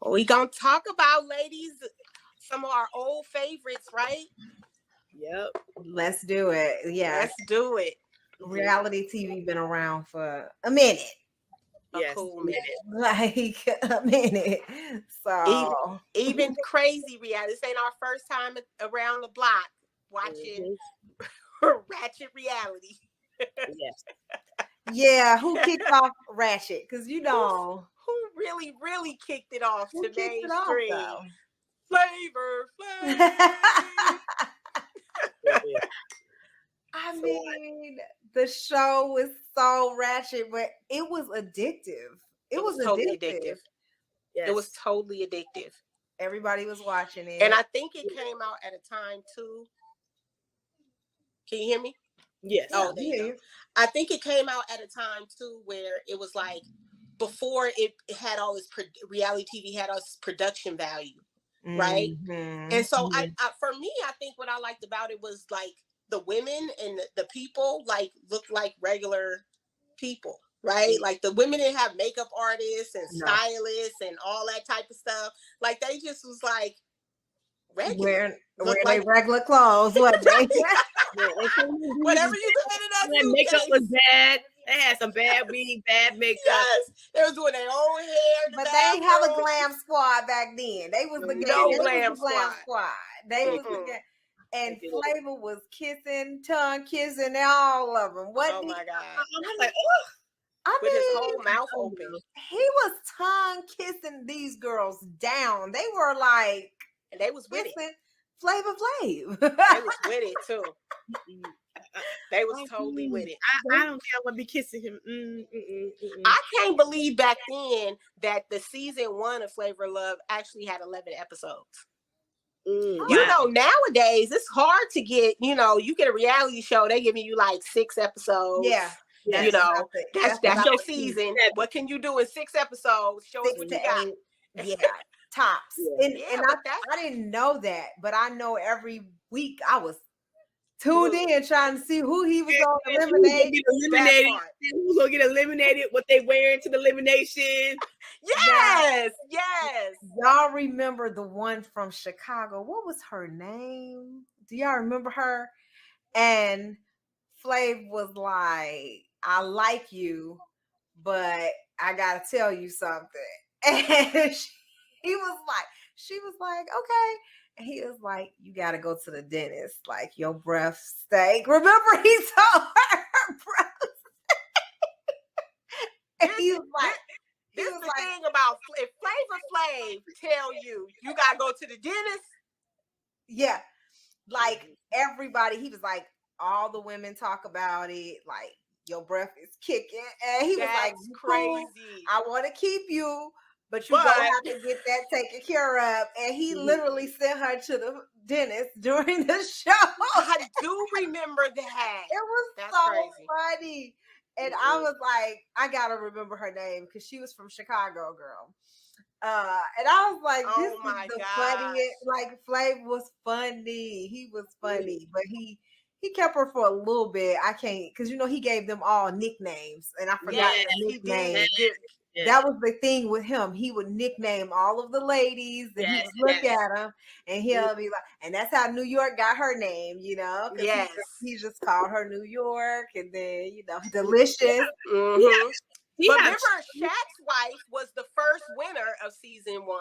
We gonna talk about, ladies, some of our old favorites, right? Yep. Let's do it. Yeah. Let's do it. Reality TV been around for a minute. A cool minute. Like a minute. So even crazy reality. This ain't our first time around the block watching ratchet reality. Yes. Yeah, who kicked off Ratchet? Because you know who really kicked it off who to kicked mainstream? it off, Flavor Flav. I mean, the show was so ratchet, but it was addictive. It was totally addictive. Yes. It was totally addictive. Everybody was watching it. And I think it came out at a time too. Can you hear me? Yes. Oh, there you go. I think it came out at a time too where it was like before it had all this reality TV had all this production value, right? Mm-hmm. And so I for me, I think what I liked about it was like the women and the people like looked like regular people, right? Like the women didn't have makeup artists and stylists and all that type of stuff. Like they just was like regular. Wearing like regular clothes, what they? Whatever you said in that makeup was bad. They had some bad wig, bad makeup. Yes, they was doing their own hair. But they ain't have a glam squad back then. They was the glam squad. They was the and Flavor was tongue kissing all of them. What? Oh my God! I'm like, oh. With his whole mouth open. He was tongue kissing these girls down. They were like, and they was with it. Flavor Flav. They was with it too. They was totally with it. I don't think I would be kissing him. I can't believe back then that the season 1 of Flavor Love actually had 11 episodes. You know, nowadays it's hard to get. You know, you get a reality show, they giving you like 6 episodes. Yeah. You know, that's your season. What can you do in 6 episodes? Show us what you got. Yeah, tops. And I didn't know that, but I know every week I was tuned in trying to see who he was going to eliminate. Who's going to get eliminated? What they wear into the elimination? Yes. Y'all remember the one from Chicago? What was her name? Do y'all remember her? And Flav was like, I like you, but I gotta tell you something. And she was like, okay. And he was like, you gotta go to the dentist. Like, your breath stank. Remember, he told her breath stank. And he was like, this is the thing about if Flavor Flav tell you gotta go to the dentist. Yeah. Like everybody, he was like, all the women talk about it, like your breath is kicking. And he was like, crazy. I want to keep you, but you gonna have to get that taken care of. And he literally sent her to the dentist during the show. I do remember that. It was so funny. And I was like, I gotta remember her name because she was from Chicago, girl. And I was like, this is the funniest. Like, Flav was funny. He was funny, but he kept her for a little bit. I can't, because he gave them all nicknames, and I forgot the nickname. That was the thing with him. He would nickname all of the ladies, and he would look at them, and he'll be like, and that's how New York got her name, Yes. He just called her New York, and then, Delicious. Mm-hmm. But remember, Shaq's wife was the first winner of season 1.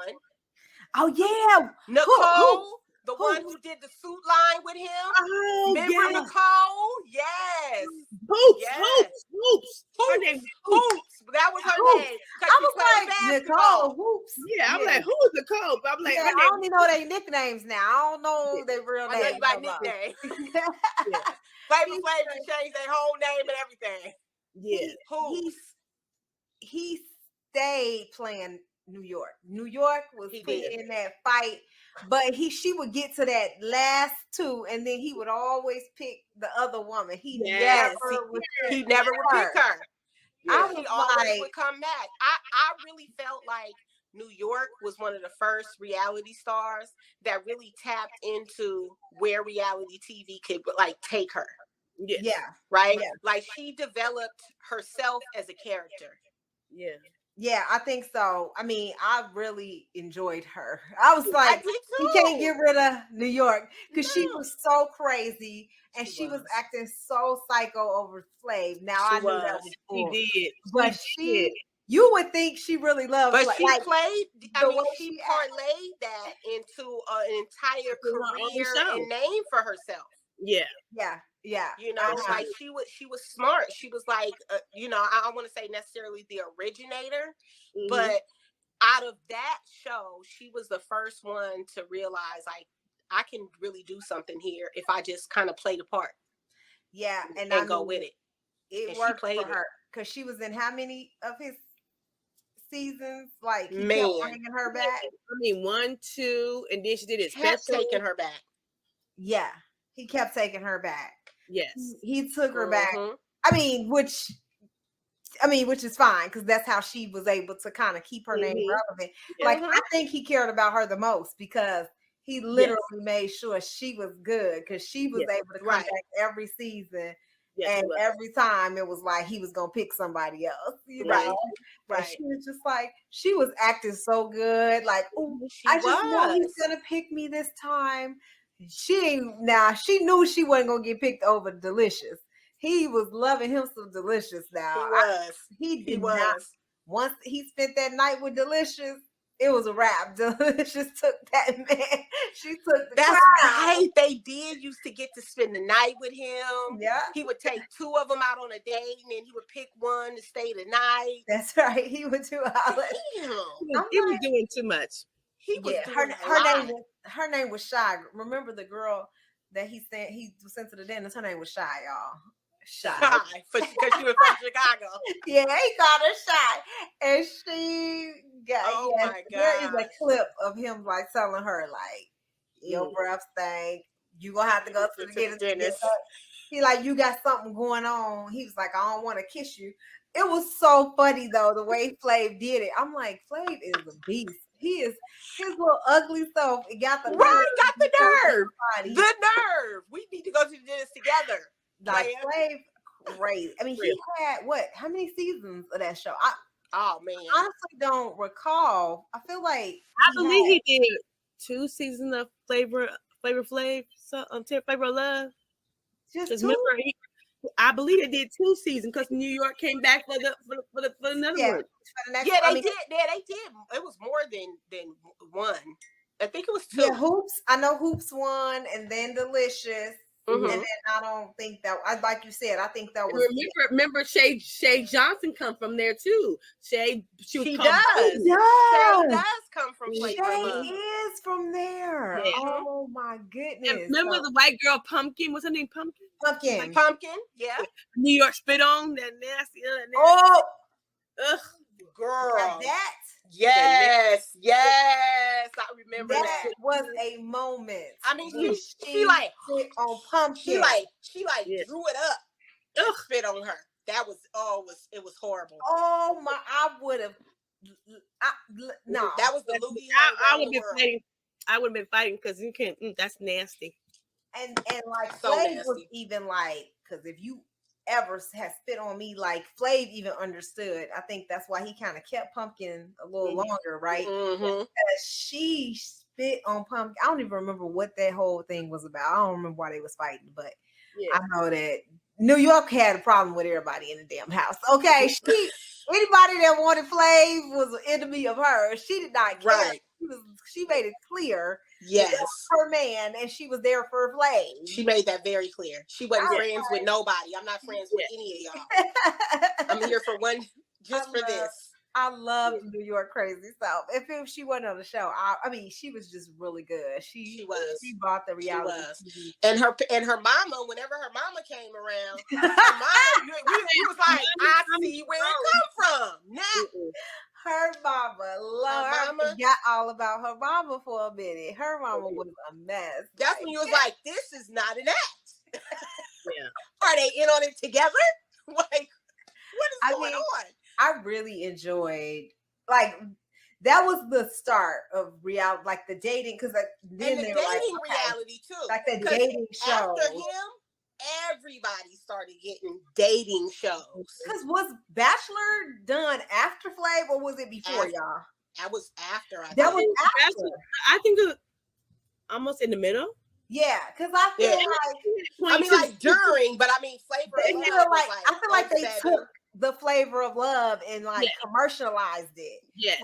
Oh, yeah. Nicole. The one who did the suit line with him. Oh, remember Nicole? Yes. Hoops. Her name Hoops. That was her name. I was like, Nicole Hoops. Yeah, I'm like, who is Nicole? But I'm like, I only know their nicknames now. I don't know their real names. I know by nickname. Flavor Flav changed their whole name and everything. Yeah. Hoops. He stayed playing New York. New York was in that fight. But she would get to that last 2, and then he would always pick the other woman. He never would pick her. Yeah. He always would come back. I really felt like New York was one of the first reality stars that really tapped into where reality TV could take her. Yeah. Right? Yeah. Like she developed herself as a character. Yeah. Yeah, I think so. I mean, I really enjoyed her. I was I like, did you too. can't get rid of New York because she was so crazy and she was was. acting so psycho over Flav. Now She I knew that was. was She bull, did. but She did. you would think she really loves But Flav. she Like played. I the mean, way she she parlayed that into an entire Her own career show. and name for herself. Yeah. yeah. You know, like she was smart. She was like, you know, I don't want to say necessarily the originator, but out of that show, she was the first one to realize, like, I can really do something here if I just kind of play the part. Yeah, and I go with it. It worked for her because she was in how many of his seasons? Like he kept bringing her back. I mean, 1, 2, and then she did it kept special. taking her back. Yeah, he kept taking her back. Yes, he took her back. I mean, which is fine because that's how she was able to kind of keep her name relevant. Like I think he cared about her the most because he literally made sure she was good because she was able to come back every season. And every time it was like he was gonna pick somebody else, you know. Right. She was just like she was acting so good, like, oh, I just know he's gonna pick me this time. She knew she wasn't gonna get picked over Delicious. He was loving him some Delicious now. He was. Once he spent that night with Delicious, it was a wrap. Delicious took that man. She took the That's crowd. right. They did used to get to spend the night with him. Yeah. He would take 2 of them out on a date, and then he would pick one to stay the night. That's right. He would do all that. He was doing too much. He was doing her name was Shy. Remember the girl that he was sent to the dentist? Her name was Shy, y'all. Shy. Because she was from Chicago. Yeah, he called her Shy. And she got my God. There is a clip of him like telling her, like, your breath stank. You gonna have to go to the dentist. He like, you got something going on. He was like, I don't want to kiss you. It was so funny though, the way Flav did it. I'm like, Flav is a beast. He is his little ugly self. It got the nerve. The nerve. We need to go to the dentist together. Like Flav, great. I mean, he had how many seasons of that show? I honestly don't recall. I feel like I believe he did 2 seasons of Flavor Flav, Flavor of Love. Just 2? I believe it did 2 seasons because New York came back for another one. They did. It was more than one. I think it was 2. Yeah, Hoops. I know Hoops won, and then Delicious. And then I don't think that, like you said, I think that was. Remember, Shay Johnson come from there too. She does. Shay does come from Flavor. Shay is from there. Yeah. Oh my goodness! And remember the white girl Pumpkin? What's her name? Pumpkin. Yeah. New York spit on that nasty. Oh, ugh, girl. That. Yes. I remember that was a moment. I mean, she like spit on Pumpkin. She drew it up. Ugh. Spit on her. That was it was horrible. Oh my! I would have. No, that was the loogie. I would have been fighting because you can't. That's nasty. And like so Flav was even like, because if you ever has spit on me, like Flav even understood. I think that's why he kind of kept Pumpkin a little longer, right? Because she spit on Pumpkin. I don't even remember what that whole thing was about. I don't remember why they was fighting, but I know that New York had a problem with everybody in the damn house. Okay, anybody that wanted Flav was an enemy of hers. She did not care. Right. She made it clear. Yes, it was her man, and she was there for Flav. She made that very clear. She wasn't friends with nobody. I'm not friends with any of y'all. I'm here for this. I love New York crazy self. If she wasn't on the show, I mean, she was just really good. She was. She brought the reality. She was. And her mama. Whenever her mama came around, her mama, he was like, I see where it come from. Now, her mama, I forgot all about her mama for a minute. Her mama was a mess. That's when you was like, this is not an act. Are they in on it together? Like, what is going on? I really enjoyed, like, that was the start of reality, like the dating, because then and the dating reality too, like the dating show. After him, everybody started getting dating shows. Because was Bachelor done after Flav or was it before, y'all? That was after. That was after. I think it was almost in the middle. Yeah, because I feel like I mean, like during, but I mean, Flavor of Love was like I feel like they took the Flavor of Love and like commercialized it. Yes,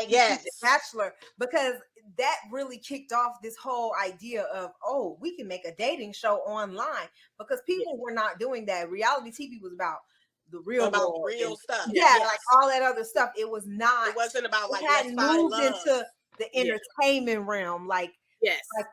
yes, Bachelor, because that really kicked off this whole idea of, oh, we can make a dating show online, because people were not doing that. Reality TV was about the real stuff. Like all that other stuff. It was not. It wasn't about like hadn't moved into the entertainment realm like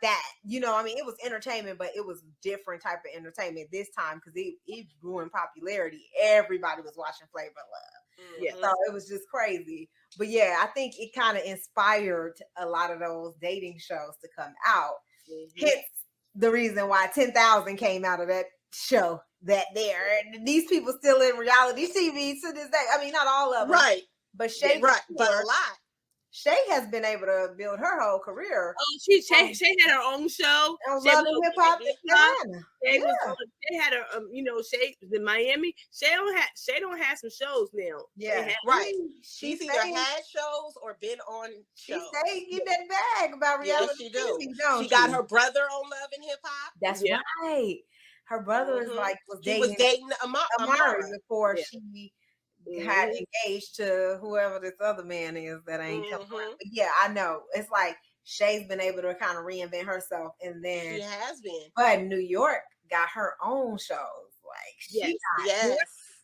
that. You know, I mean, it was entertainment, but it was different type of entertainment this time because it grew in popularity. Everybody was watching Flavor Love. Yeah, so it was just crazy. But yeah, I think it kind of inspired a lot of those dating shows to come out. Hence the reason why 10,000 came out of that show. That there, and these people still in reality TV to this day. I mean, not all of them, right? But Shay, but a lot. Shay has been able to build her whole career. Oh, Shay had her own show. On Love and Hip Hop in Atlanta. Shay had her, Shay was in Miami. Shay don't have some shows now. Yeah, right. She's either had shows or been on shows. She get that bag about reality. Yes, she do. She got her brother on Love and Hip Hop. That's right. Her brother is was dating Amari before she had engaged to whoever this other man is that ain't coming. But yeah, I know. It's like Shay's been able to kind of reinvent herself, and then she has been. But New York got her own shows. Like she had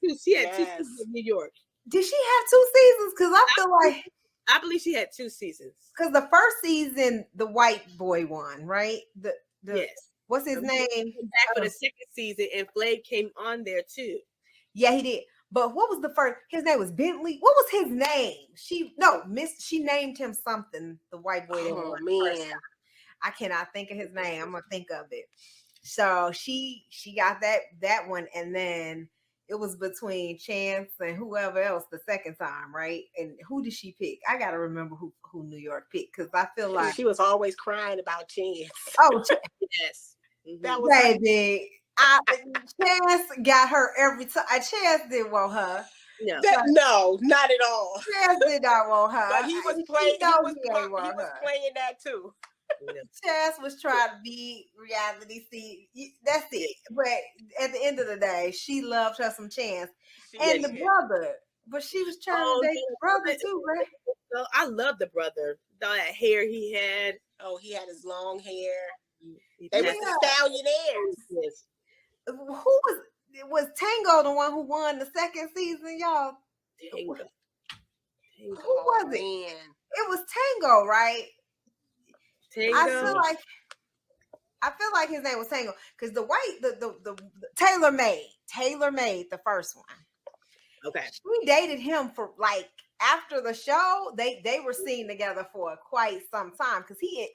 2 seasons in New York. Did she have 2 seasons? Because I feel like I believe she had 2 seasons. Because the first season, the white boy won, right? What's his name? Back for the second season, and Flav came on there too. Yeah, he did. But what was the first? His name was Bentley. What was his name? She named him something. The white boy. Oh man, I cannot think of his name. I'm gonna think of it. So she got that one, and then it was between Chance and whoever else the second time, right? And who did she pick? I gotta remember who New York picked, because I feel like she was always crying about Chance. Oh, yes. That was baby. Chance got her every time. Chance didn't want her. No, not at all. Chance did not want her. But he was playing. He was playing that too. Chance was trying to be reality. See, that's it. But at the end of the day, she loved her some Chance and the brother. But she was trying to date the brother too, right? So I love the brother. All that hair he had. Oh, he had his long hair. They were the Stallionaires. Who was Tango the one who won the second season, y'all? Tango. Who was it? Man. It was Tango, right? Tango. I feel like his name was Tango, because the Taylor made the first one. Okay. We dated him for like after the show. They were seen together for quite some time, because he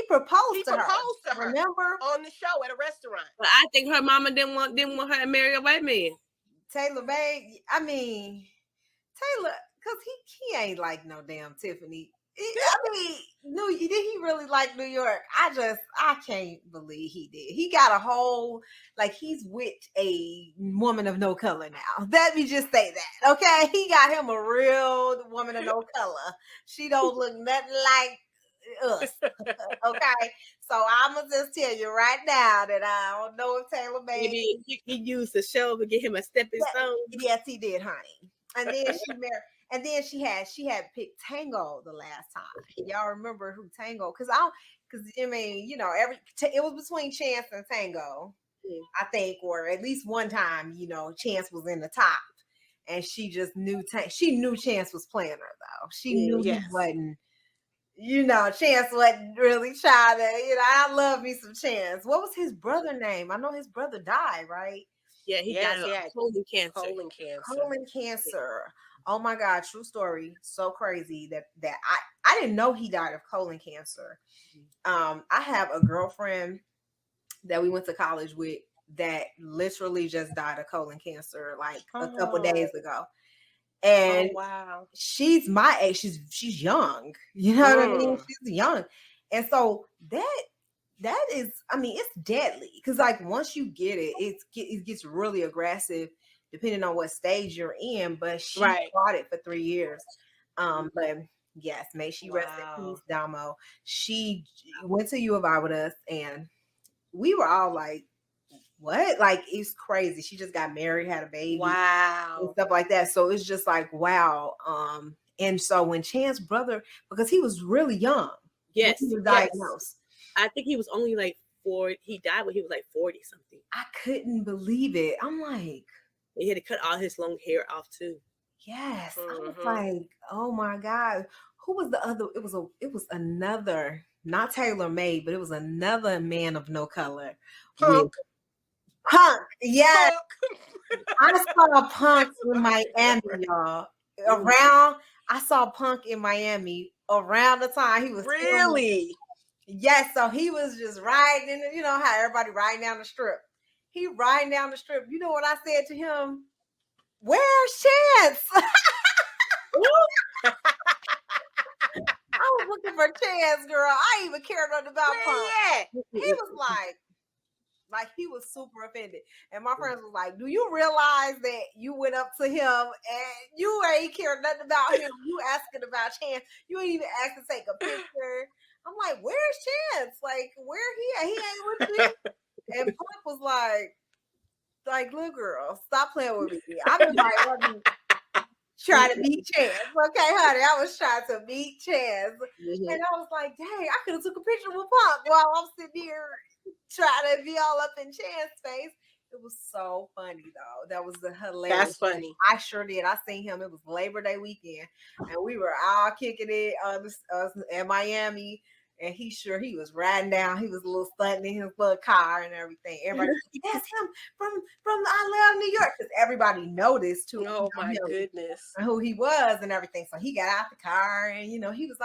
proposed to her. Remember, on the show at a restaurant. But I think her mama didn't want her to marry a white man. Taylor made. I mean, Taylor, because he ain't like no damn Tiffany. Did he really like New York? I can't believe he did. He got a whole, like, he's with a woman of no color now. Let me just say that, okay? He got him a real woman of no color. She don't look nothing like us, okay? So I'm gonna just tell you right now that I don't know if Taylor made. Maybe he used the show to get him a stepping stone. Yes, he did, honey. And then she married. And then she had picked Tango the last time. Y'all remember who Tango? Because I mean, it was between Chance and Tango, I think, or at least one time, Chance was in the top, and she just knew she knew Chance was playing her though. She knew he wasn't. Chance wasn't really trying to. I love me some Chance. What was his brother name? I know his brother died, right? Yeah, he died of colon cancer. Oh my God, true story. So crazy that I didn't know he died of colon cancer. I have a girlfriend that we went to college with that literally just died of colon cancer like a couple days ago. And wow, she's my age. She's young. You know what I mean? She's young. And so that that is, I mean, it's deadly because like once you get it, it gets really aggressive depending on what stage you're in. But she fought it for 3 years. But yes, may she rest in peace, Damo. She went to U of I with us, and we were all like, what? Like, it's crazy. She just got married, had a baby, and stuff like that. So it's just like, wow. And so when Chan's brother, because he was really young, he was diagnosed. I think he was only like 40. He died when he was like 40 something. I couldn't believe it. I'm like, he had to cut all his long hair off too. Yes, I was like, oh my God, who was the other? It was another, not Taylor Made, but it was another man of no color. Punk, yes. I saw Punk in Miami, y'all. I saw Punk in Miami around the time he was really. Yes, so he was just riding, you know how everybody riding down the strip. He riding down the strip. You know what I said to him? Where's Chance? I was looking for Chance, girl. I ain't even cared nothing about Punk. He was like he was super offended. And my friends was like, do you realize that you went up to him and you ain't cared nothing about him? You asking about Chance. You ain't even asked to take a picture. I'm like, where's Chance? Like, where he at? He ain't with me. And Punk was like, little girl, stop playing with me. I was like, trying to beat Chance. Okay, honey, I was trying to beat Chance. And I was like, dang, I could have took a picture with Punk while I'm sitting here trying to be all up in Chance's face. It was so funny, though. That was hilarious. That's funny. I sure did. I seen him. It was Labor Day weekend. And we were all kicking it in Miami. And he was riding down. He was a little stunting in his little car and everything. Everybody, that's him from I Love New York. Because everybody noticed too. Oh my goodness, who he was and everything. So he got out the car and he was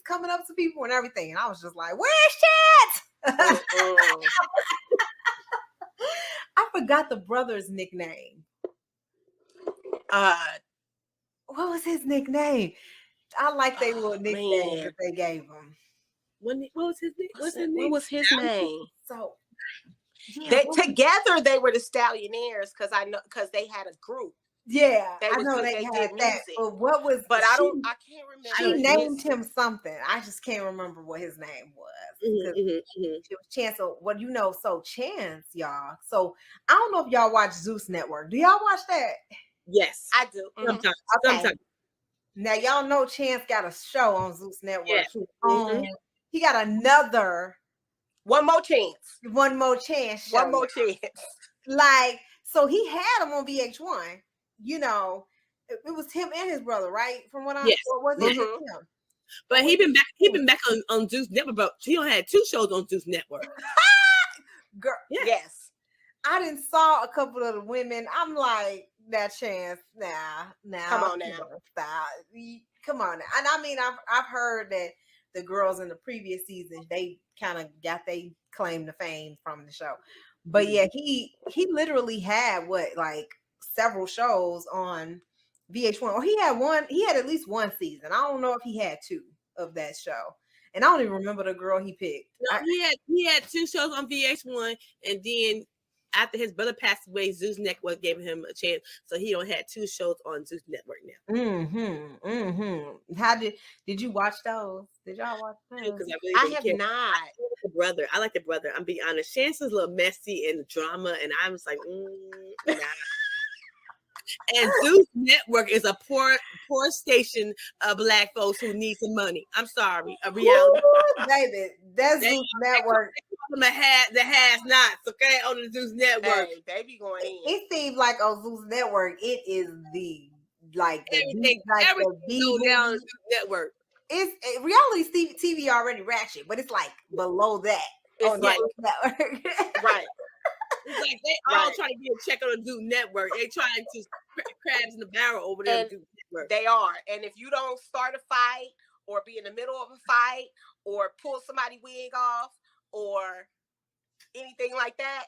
coming up to people and everything. And I was just like, "Where's Chance?" I forgot the brother's nickname. What was his nickname? I like their little nickname that they gave him. What was his name? What was his name? So together they were the Stallionaires because they had a group. Yeah, I know they had that. But I can't remember. She named him something. I just can't remember what his name was. It was Chance. So Chance, y'all. So I don't know if y'all watch Zeus Network. Do y'all watch that? Yes, I do. Sometimes. Okay. Sometimes. Now y'all know Chance got a show on Zeus Network. Yeah. He got another One More Chance show. One More Chance. Like, so he had him on VH1. You know, it was him and his brother, right? From what I was it him? But he been back on Zeus Network, but he had 2 shows on Zeus Network. Girl, yes. I didn't saw a couple of the women. I'm like, that Chance, now. Come on now. Stop. Come on now. And I mean, I've heard that the girls in the previous season, they kind of got they claim to fame from the show. But yeah, he literally had several shows on VH1. Or he had at least one season. I don't know if he had 2 of that show. And I don't even remember the girl he picked. No, he had 2 shows on VH1, and then after his brother passed away, Zeus Network gave him a chance. So he only had 2 shows on Zeus Network now. How did you watch those? Did y'all watch those? I have not. I like the brother. I'm being honest. Chance is a little messy and drama, and I was like, nah. And Zeus Network is a poor station of Black folks who need some money. I'm sorry, a reality. Ooh, baby, that's Zeus Network. The has-nots, okay, on the Zeus Network. Hey, they be going in. It seems like on Zeus Network, it is everything go down on Zeus Network. It's reality TV already ratchet, but it's like below that. It's on Zeus Network, right? It's like they all trying to get a check on the Zeus Network. They trying to crabs in the barrel over there. On Zeus Network. They are, and if you don't start a fight or be in the middle of a fight or pull somebody's wig off or anything like that,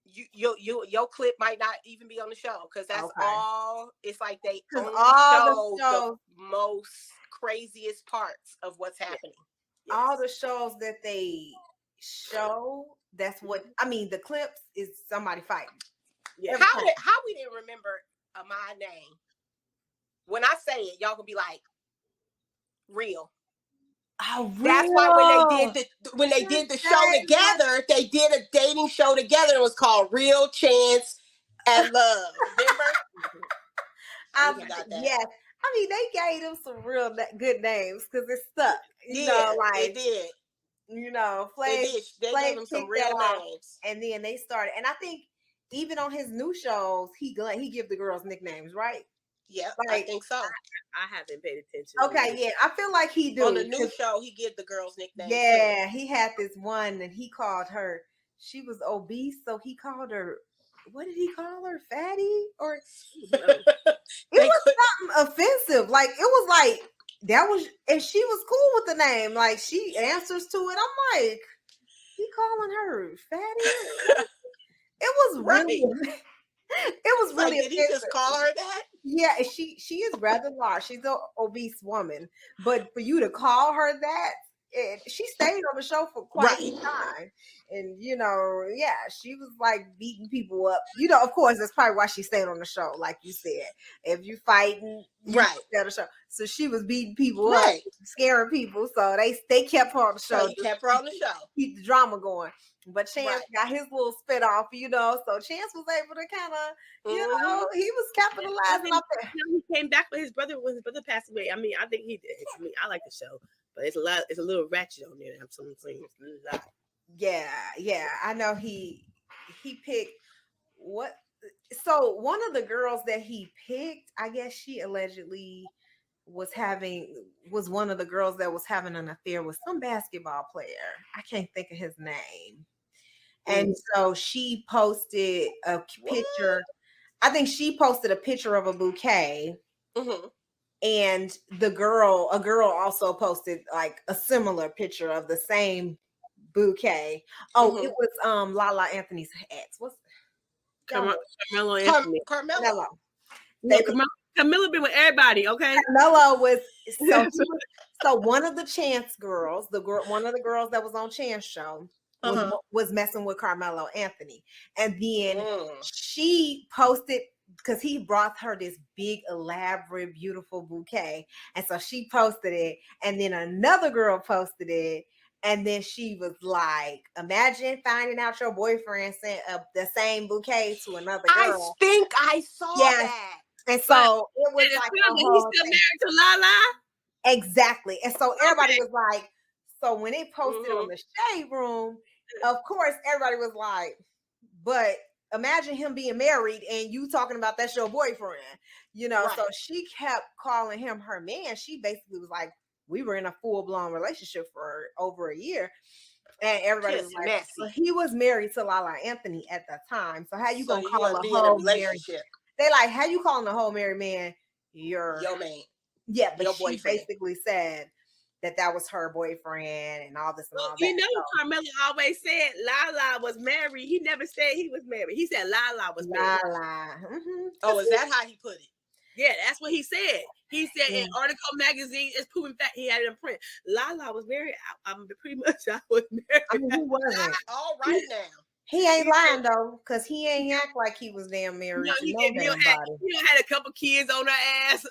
your clip might not even be on the show because that's all. It's like they only show the most craziest parts of what's happening. All the shows that they show, that's what I mean. The clips is somebody fighting. Yeah. How we didn't remember my name? When I say it, y'all gonna be like, real. Oh, real. That's why when they did the show together, they did a dating show together. It was called Real Chance and Love. Remember? Yes. I mean, they gave them some real good names because it stuck. You know, like it did. You know, Flav gave him some real names, and then they started. And I think even on his new shows, he give the girls nicknames, right? Yeah, like, I think so. I haven't paid attention. Okay, yeah, I feel like he do. On the new show, he give the girls nicknames. Yeah, too. He had this one, and he called her. She was obese, so he called her. What did he call her? Fatty or? It was something offensive. Like it was like that was, and she was cool with the name. Like she answers to it. I'm like, he calling her fatty. It was really. It was really. Did he just call her that? Yeah, she is rather large. She's an obese woman, but for you to call her that, she stayed on the show for quite some time, and you know, yeah, she was like beating people up. You know, of course, that's probably why she stayed on the show, like you said. If you fighting, stay on the show. So she was beating people up, scaring people. So they kept her on the show. Kept her on the show. Keep the drama going. But Chance got his little spit off, you know. So Chance was able to kind of, you know, he was capitalizing off that. He came back with his brother when his brother passed away. I mean, I think he did. I mean, I like the show, but it's a little ratchet on there. I'm saying. Yeah. I know he picked what. So one of the girls that he picked, I guess she allegedly was one of the girls that was having an affair with some basketball player. I can't think of his name. And so she posted a picture. I think she posted a picture of a bouquet. Mm-hmm. And a girl also posted like a similar picture of the same bouquet. Oh, it was Lala Anthony's ex. What's Carmelo Anthony? Carmelo. Camilla been with everybody, okay? Carmelo was so one of the Chance girls, one of the girls that was on Chance show was messing with Carmelo Anthony. And then she posted, because he brought her this big, elaborate, beautiful bouquet. And so she posted it. And then another girl posted it. And then she was like, imagine finding out your boyfriend sent the same bouquet to another girl. I think I saw that. And so it was like he's still married to Lala. Exactly. And so everybody was like, so when it posted on the Shade Room, of course, everybody was like, but imagine him being married and you talking about that's your boyfriend, you know? So she kept calling him her man. She basically was like, we were in a full-blown relationship for over a year. And everybody was like, well, he was married to Lala Anthony at the time. So how you gonna call a whole relationship? They like, how you calling the whole married man your man? Yeah, but she boyfriend basically said that was her boyfriend and all this and all that. You know, Carmelo always said Lala was married. He never said he was married. He said Lala was married. Lala. Mm-hmm. Oh, is that how he put it? Yeah, that's what he said. He said in Article Magazine, it's proven fact he had it in print. Lala was married. I'm pretty much I was married. I mean, who wasn't? All right now. He ain't lying though, because he ain't act like he was damn married. He had a couple kids on her ass.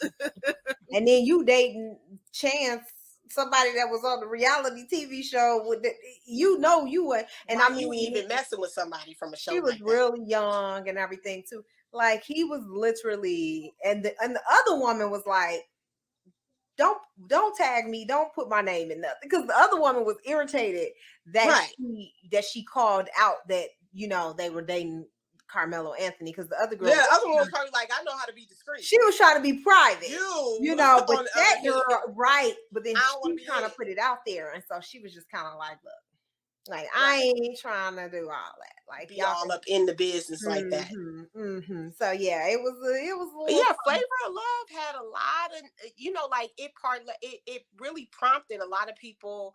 And then you dating Chance, somebody that was on the reality TV show with you were, and I mean, you even messing with somebody from a show. She was really young and everything too. Like he was literally, and the other woman was like, don't tag me, don't put my name in nothing, because the other woman was irritated that she called out that, you know, they were dating Carmelo Anthony, because the other girl, the other one was probably like, I know how to be discreet. She was trying to be private, you know, but that girl, but then she trying to put it out there, and so she was just kind of like, look, like I ain't trying to do all that. Like be all up in the business like that. So yeah, it was a little Flavor of Love had a lot of, you know, like it really prompted a lot of people's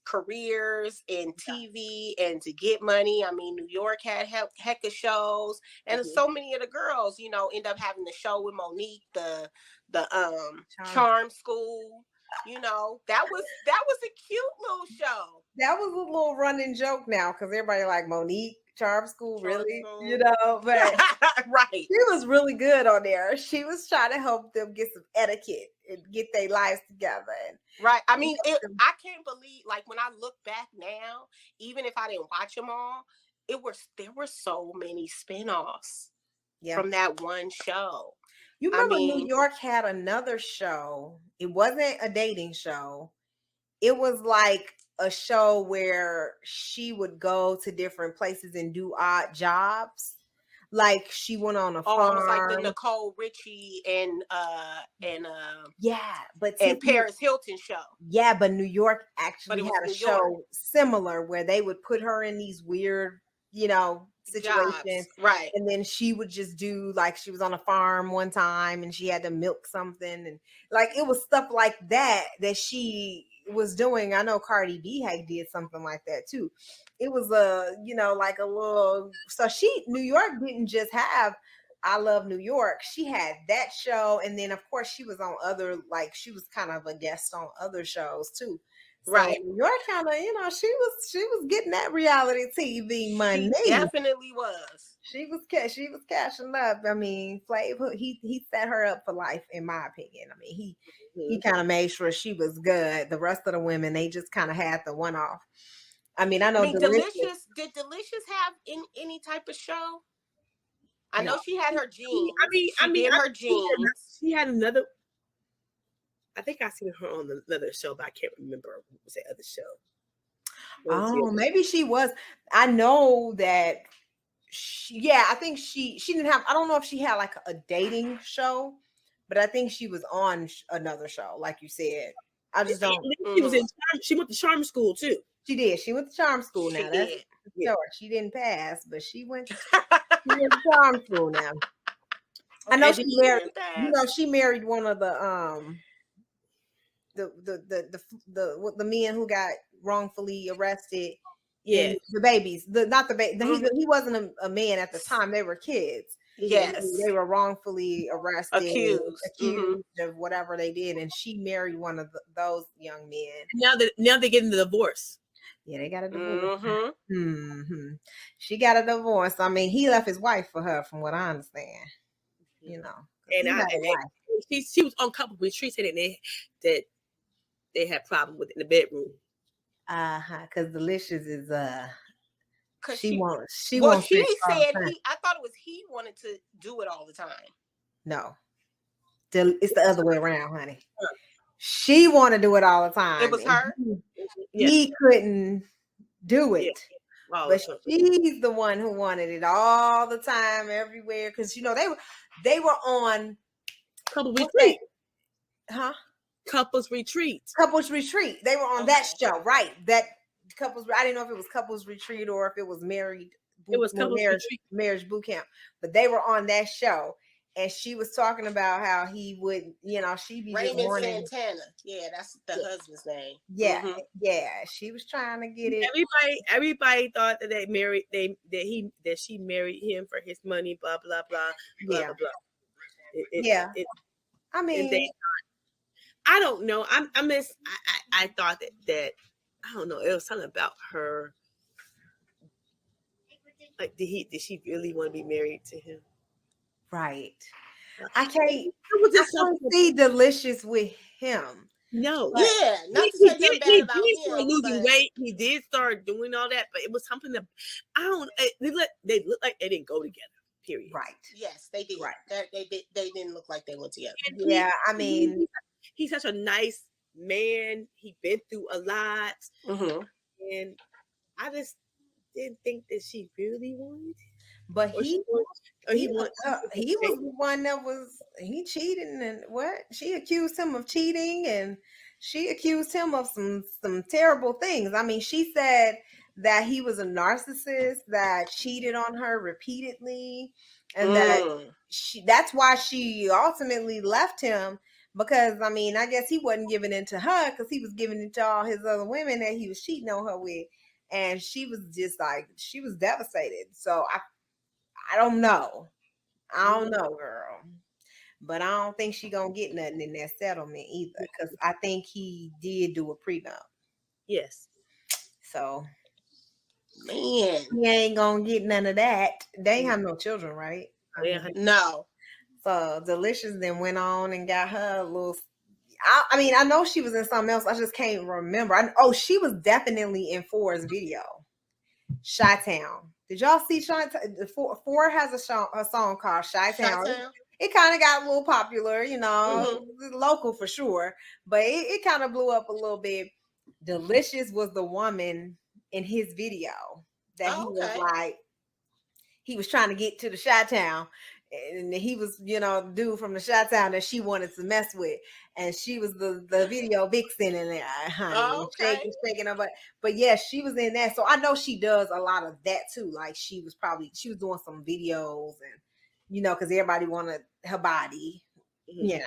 careers in TV and to get money. I mean, New York had heck of shows, and so many of the girls, you know, end up having the show with Monique, the Charm School. You know, that was a cute little show. That was a little running joke now because everybody like Monique, Charm School, really, you know, but right. She was really good on there. She was trying to help them get some etiquette and get their lives together. And right. I mean, I can't believe, like, when I look back now, even if I didn't watch them all, there were so many spinoffs from that one show. You remember New York had another show. It wasn't a dating show. It was like a show where she would go to different places and do odd jobs. Like she went on a farm. Almost like the Nicole Richie and Paris Hilton show. Yeah, but New York actually had a show similar where they would put her in these weird, you know, situations. Jobs. Right. And then she would just do, like, she was on a farm one time and she had to milk something, and like it was stuff like that she was doing. I know Cardi B did something like that too. It was like a little, so New York didn't just have I Love New York. She had that show, and then of course she was on other, like, she was kind of a guest on other shows too. So right. New York kind of, she was getting that reality TV money. She definitely was. She was cashing up. I mean, Flav, he set her up for life, in my opinion. I mean, he kind of made sure she was good. The rest of the women, they just kind of had the one off. I mean, I know Delicious. Did Delicious have any type of show? I know she had her jeans. I mean, her jeans. She had another. I think I seen her on another show, but I can't remember what was the other show. Oh, maybe she was. I know that. I think she didn't have. I don't know if she had like a dating show, but I think she was on another show, like you said. I just don't. She was in. She went to charm school too. She did. She went to charm school now. That's sure. She didn't pass, but she went to charm school now. I know she married. She married one of the men who got wrongfully arrested. Yeah, the babies. He wasn't a man at the time. They were kids. Yes, they were wrongfully arrested, accused of whatever they did, and she married one of those young men. Now they're getting the divorce. Yeah, they got a divorce. She got a divorce. I mean, he left his wife for her, from what I understand. You know, and she was on couple retreats, and that they had problem with in the bedroom. Because Delicious is she said I thought it was he wanted to do it all the time. No, it's the other way around, honey. She wanted to do it all the time. It was her. He couldn't do it. Yeah. But she's the one who wanted it all the time, everywhere. Because they were on couple retreat. Couples retreat. They were on that show, right? That couples. I didn't know if it was couples retreat or if it was married. It was couples marriage boot camp. But they were on that show. And she was talking about how he would, she'd be Raymond Santana. Yeah, that's the husband's name. Yeah, yeah. She was trying to get it. Everybody thought that she married him for his money. Blah blah blah. Blah blah blah. I mean, I don't know. I thought that I don't know. It was something about her. Like, did she really want to be married to him? Right. I don't see Delicious with him. No. Yeah. He did losing weight. He did start doing all that, but it was something that they look like they didn't go together. Period. Right. Yes, they did. Right. They didn't look like they went together. Yeah, I mean, he's such a nice man. He been through a lot, and I just didn't think that she really wanted. But he was the one that he cheated, and she accused him of cheating, and she accused him of some terrible things. I mean, she said that he was a narcissist that cheated on her repeatedly, and that's why she ultimately left him, because I mean, I guess he wasn't giving in to her because he was giving it to all his other women that he was cheating on her with, and she was just like, she was devastated. So I don't know. Girl. But I don't think she gonna get nothing in that settlement either, because I think he did do a prenup. Yes. So, man, he ain't gonna get none of that. They ain't have no children, right? No. So Delicious then went on and got her a little. I mean, I know she was in something else. I just can't remember. She was definitely in Four's video, Chi-Town. Did y'all see Chi-Town? Four has a song called Chi-Town. It kind of got a little popular, you know, local for sure, but it kind of blew up a little bit. Delicious was the woman in his video that he was like, he was trying to get to the Chi-Town. And he was, you know, dude from the Chi-Town that she wanted to mess with, and she was the video vixen in there, honey, shaking her butt. But yeah, she was in that, so I know she does a lot of that too. Like she was doing some videos, and you know, because everybody wanted her body, you know,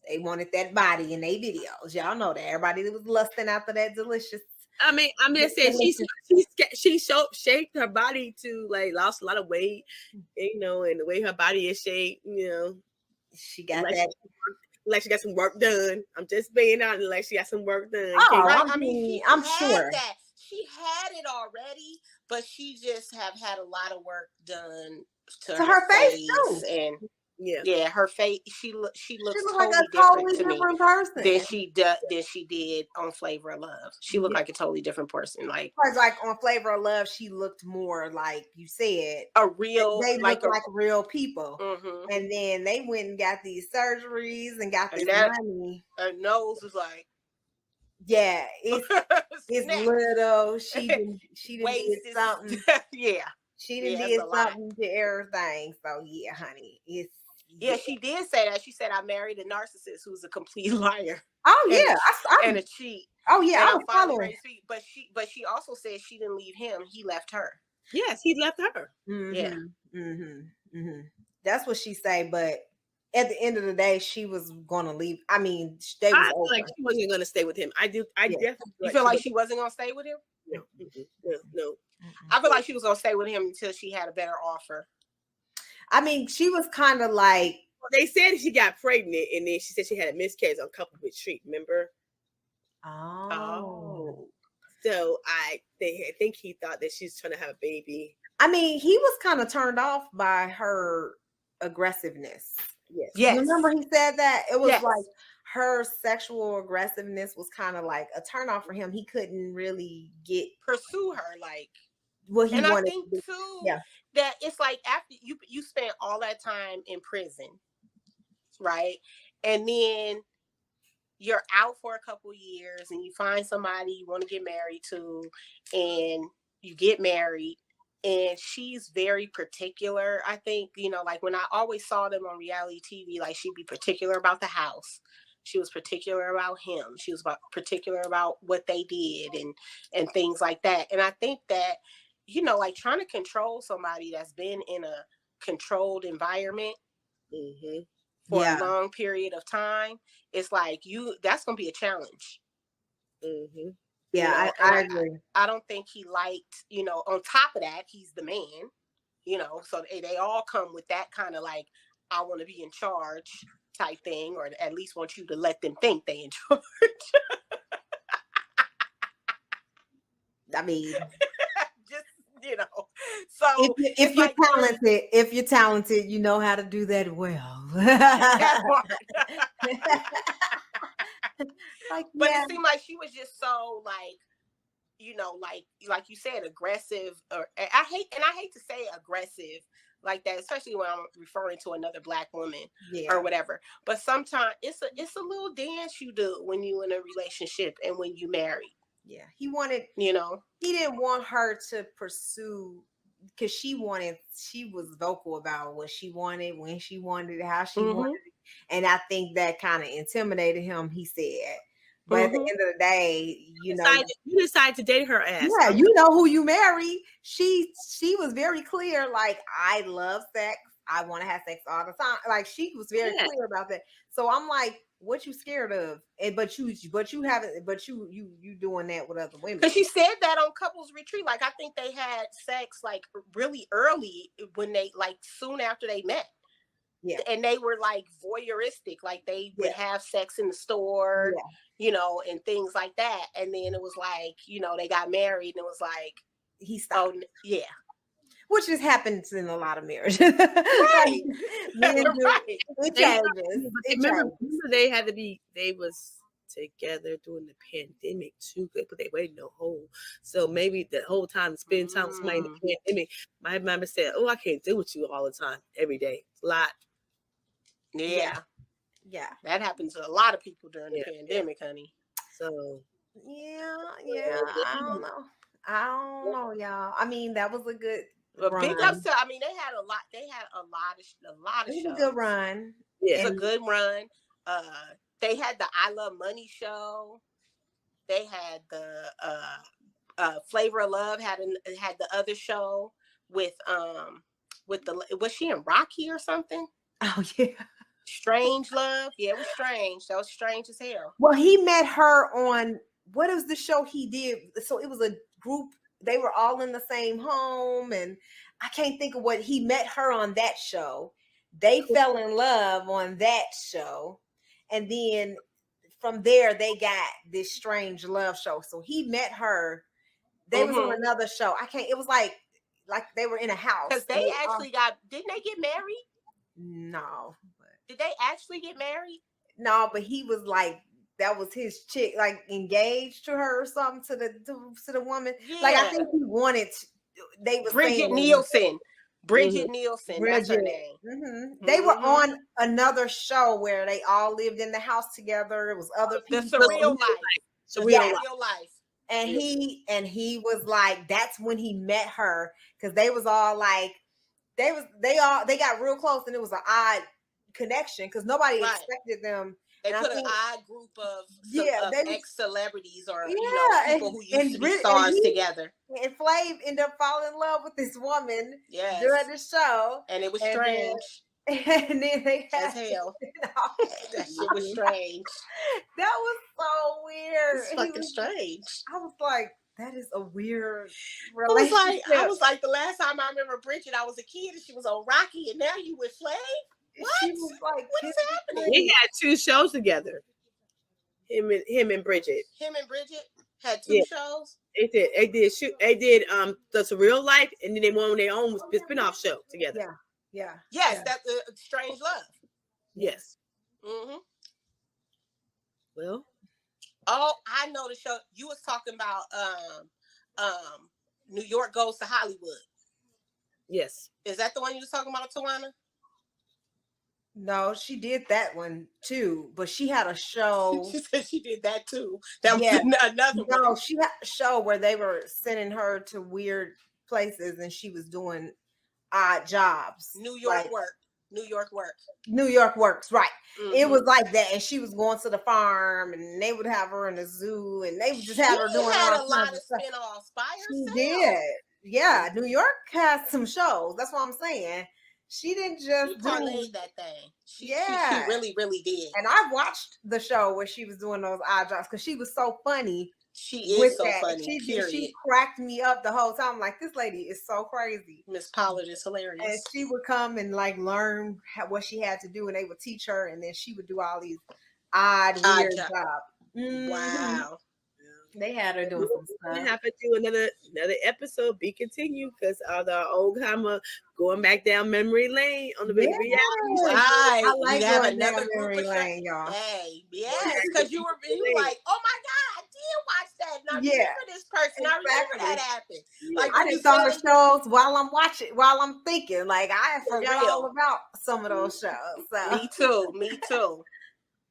they wanted that body in their videos. Y'all know that everybody was lusting after that Delicious. I mean, I'm just saying she shaped her body to like lost a lot of weight, you know, and the way her body is shaped, you know, she got that. Like she got some work done. I'm just being honest, like she got some work done. Oh, right. I mean, I'm sure that she had it already, but she just have had a lot of work done to her face too. And yeah, her face. She looks like a totally different person than she did on Flavor of Love. She looked like a totally different person. Like on Flavor of Love, she looked more like you said a real. They looked like real people, and then they went and got these surgeries and got this money. Her nose was like, yeah, it's little. She did something. Yeah. She did something to everything. So yeah, honey, it's. Yeah, she did say that. She said, "I married a narcissist who's a complete liar." Oh yeah, and a cheat. Oh yeah, I was following. But she also said she didn't leave him; he left her. Yes, he left her. That's what she said. But at the end of the day, she was gonna leave. I mean, I feel like she wasn't gonna stay with him. I definitely. You feel like she wasn't gonna stay with him? No. I feel like she was gonna stay with him until she had a better offer. I mean, she was kind of like, they said she got pregnant, and then she said she had a miscarriage on couple retreat. Remember? Oh. So I think he thought that she's trying to have a baby. I mean, he was kind of turned off by her aggressiveness. Yes. Remember he said that? It was like her sexual aggressiveness was kind of like a turnoff for him. He couldn't really pursue her like what he wanted. I think too that it's like after you spent all that time in prison, right? And then you're out for a couple years and you find somebody you want to get married to, and you get married, and she's very particular. I think, you know, like when I always saw them on reality TV, like she'd be particular about the house. She was particular about him. She was particular about what they did and things like that. And I think that, you know, like trying to control somebody that's been in a controlled environment for a long period of time, it's like that's going to be a challenge. Yeah, you know, I agree. I don't think he liked, you know, on top of that, he's the man, you know, so they all come with that kind of like, I want to be in charge type thing, or at least want you to let them think they in charge. I mean, just, you know, so if you're like, talented, you know how to do that well. That part. But it seemed like she was just so like, you know, like you said, aggressive, or I hate to say aggressive like that, especially when I'm referring to another Black woman or whatever. But sometimes it's a little dance you do when you in a relationship and when you married. Yeah, he wanted, you know, he didn't want her to pursue, because she was vocal about what she wanted, when she wanted it, how she wanted it. And I think that kind of intimidated him, he said. But at the end of the day, you decide to date her ass. Yeah, you know who you marry. She was very clear, like, I love sex. I want to have sex all the time. Like, she was very clear about that. So I'm like, what you scared of? And but you haven't, but you doing that with other women. Because she said that on couples retreat. Like, I think they had sex like really early, when they, like, soon after they met. and they were like voyeuristic, like they would have sex in the store, you know, and things like that. And then it was like, you know, they got married and it was like, he stopped. Oh, yeah. Which just happens in a lot of marriages. Right. It changes. Remember, they had to be, they was together during the pandemic too, but they waited no whole. So maybe the whole time, spending time with somebody in the pandemic, my mama said, oh, I can't deal with you all the time, every day. A lot. Yeah. That happens to a lot of people during the pandemic, honey. So I don't know, y'all. I mean, that was a good run. Big ups to, I mean, they had a lot of shows. It was a good run. Yeah. It was a good run. They had the I Love Money show. They had the Flavor Flav had the other show with the, was she in Rocky or something? Oh yeah. Strange Love. Yeah, it was strange. That was strange as hell. Well, he met her on, what was the show he did? So it was a group, they were all in the same home, and I can't think of what, he met her on that show. They fell in love on that show. And then from there, they got this Strange Love show. So he met her. They was on another show. It was like they were in a house. Because they actually didn't they get married? No. Did they actually get married? No, but he was like, that was his chick, like engaged to her or something, to the woman. Yeah. Like, I think he wanted, they was Brigette Nielsen. Brigette Nielsen, that's her name. They were on another show where they all lived in the house together. It was other people. The Surreal Life. Surreal Life. And he was like, that's when he met her, because they was all like, they got real close, and it was an odd connection because nobody expected them. They put an odd group of ex-celebrities or people who used to be stars together. And Flav ended up falling in love with this woman during the show. And it was strange. And then they had as hell. That shit was strange. That was so weird. It's fucking strange. I was like, that is a weird relationship. I was like, the last time I remember Brigette, I was a kid and she was on Rocky, and now you with Flav? What? She was like, what is happening? They had 2 shows together. Him and Brigette. Him and Brigette had 2 shows. They did the Surreal Life, and then they went on their own spin-off show together. Yeah. Yes, that's Strange Love. Yes. Well. Oh, I know the show. You was talking about New York Goes to Hollywood. Yes. Is that the one you was talking about, Tawana? No, she did that one too, but she had a show. She said she did that too. That was another one. No, she had a show where they were sending her to weird places and she was doing odd jobs. New York Works, right. It was like that, and she was going to the farm, and they would have her in the zoo, and they would just have her doing a lot of spin-offs by herself. She did. Yeah, New York has some shows. That's what I'm saying. She didn't just parlayed that thing. She really, really did. And I watched the show where she was doing those odd jobs because she was so funny. She is so funny. She cracked me up the whole time. I'm like, this lady is so crazy. Miss Pollard is hilarious. And she would come and like learn what she had to do, and they would teach her, and then she would do all these weird jobs. Wow. They had her doing some stuff. We have to do another episode. Be continued because of the old timer going back down memory lane on the big reality. Right. I like you have another memory lane, y'all. Hey, because you were like, oh my God, I did watch that. And I remember this person. I remember that happened. Like, I just saw the shows while I'm thinking. Like, I forgot all about some of those shows. So. Me too.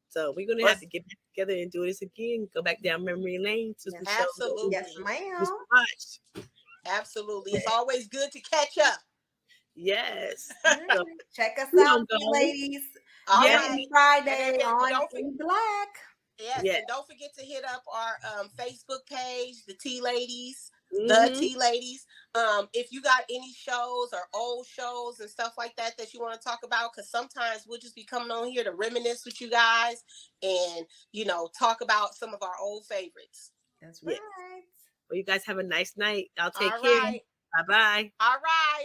So we're gonna have to get back together and do this again. Go back down memory lane to some shows. Absolutely, yes, ma'am. Absolutely, it's always good to catch up. Yes. So, check us out, ladies. Every Friday on In Black. Yes, and don't forget to hit up our Facebook page, the Tea Ladies. The Tea Ladies. If you got any shows or old shows and stuff like that you want to talk about, because sometimes we'll just be coming on here to reminisce with you guys and talk about some of our old favorites. That's right. Well, you guys have a nice night. I'll take care. Right. Bye-bye. All right.